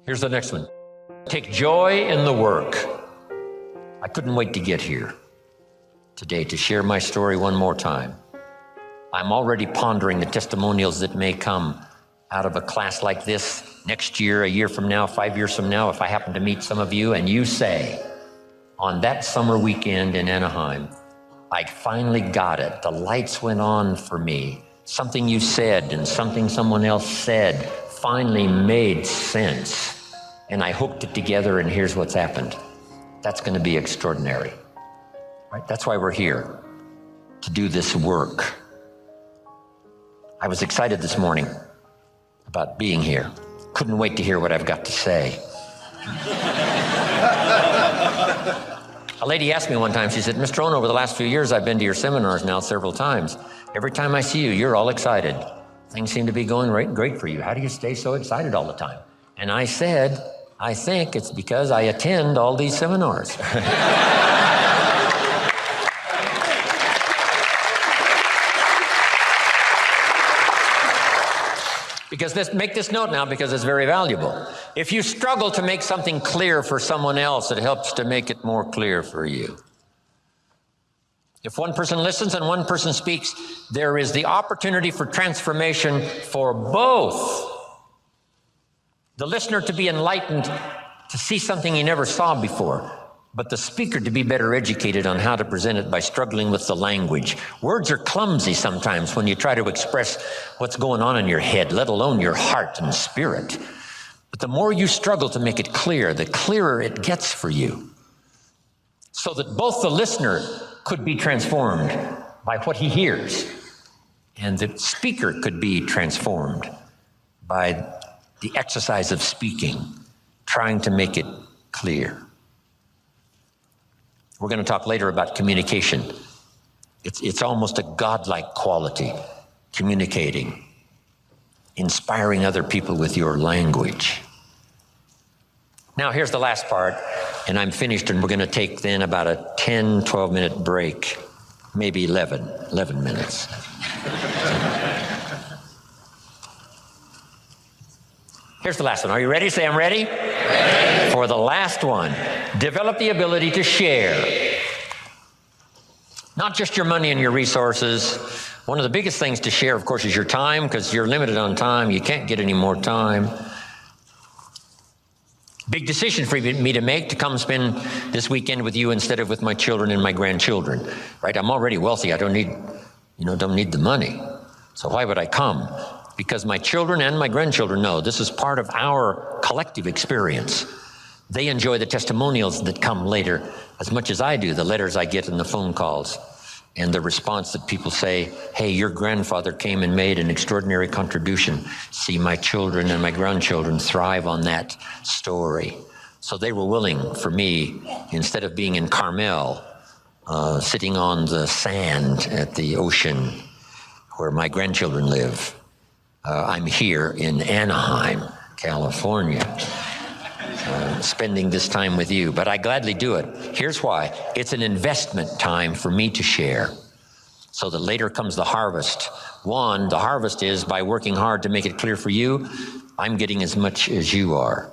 Here's the next one. Take joy in the work. I couldn't wait to get here today to share my story one more time. I'm already pondering the testimonials that may come out of a class like this next year, a year from now, 5 years from now, if I happen to meet some of you and you say, on that summer weekend in Anaheim, I finally got it. The lights went on for me. Something you said and something someone else said finally made sense. And I hooked it together, and here's what's happened. That's going to be extraordinary. Right? That's why we're here, to do this work. I was excited this morning about being here. Couldn't wait to hear what I've got to say. A lady asked me one time, she said, Mr. Rohn, over the last few years, I've been to your seminars now several times. Every time I see you, you're all excited. Things seem to be going great for you. How do you stay so excited all the time? And I said, I think it's because I attend all these seminars. Because make this note now, because it's very valuable. If you struggle to make something clear for someone else, it helps to make it more clear for you. If one person listens and one person speaks, there is the opportunity for transformation for both. The listener to be enlightened, to see something he never saw before, but the speaker to be better educated on how to present it by struggling with the language. Words are clumsy sometimes when you try to express what's going on in your head, let alone your heart and spirit. But the more you struggle to make it clear, the clearer it gets for you, so that both the listener could be transformed by what he hears, and the speaker could be transformed by the exercise of speaking, trying to make it clear. We're going to talk later about communication. It's almost a godlike quality, communicating, inspiring other people with your language. Now, here's the last part, and I'm finished, and we're going to take then about a 10, 12-minute break, maybe 11 minutes. Here's the last one. Are you ready? Say, I'm ready. Ready. For the last one, develop the ability to share. Not just your money and your resources. One of the biggest things to share, of course, is your time, because you're limited on time. You can't get any more time. Big decision for me to make, to come spend this weekend with you instead of with my children and my grandchildren. Right? I'm already wealthy. I don't need the money. So why would I come? Because my children and my grandchildren know this is part of our collective experience. They enjoy the testimonials that come later as much as I do, the letters I get and the phone calls, and the response that people say, hey, your grandfather came and made an extraordinary contribution. See my children and my grandchildren thrive on that story. So they were willing for me, instead of being in Carmel, sitting on the sand at the ocean where my grandchildren live, I'm here in Anaheim, California, spending this time with you, but I gladly do it. Here's why. It's an investment time for me to share, so that later comes the harvest. One, the harvest is by working hard to make it clear for you, I'm getting as much as you are.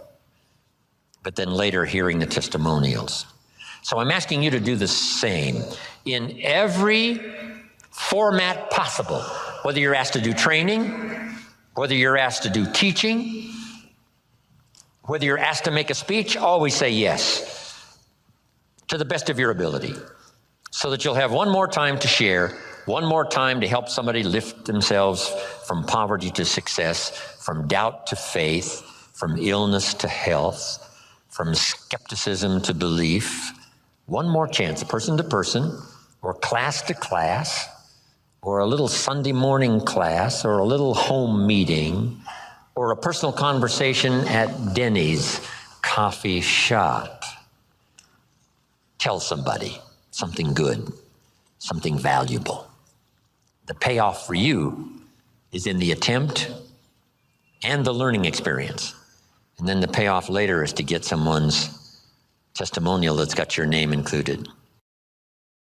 But then later, hearing the testimonials. So I'm asking you to do the same in every format possible, whether you're asked to do training, whether you're asked to do teaching, whether you're asked to make a speech, always say yes, to the best of your ability, so that you'll have one more time to share, one more time to help somebody lift themselves from poverty to success, from doubt to faith, from illness to health, from skepticism to belief. One more chance, person to person, or class to class, or a little Sunday morning class, or a little home meeting, or a personal conversation at Denny's coffee shop. Tell somebody something good, something valuable. The payoff for you is in the attempt and the learning experience. And then the payoff later is to get someone's testimonial that's got your name included.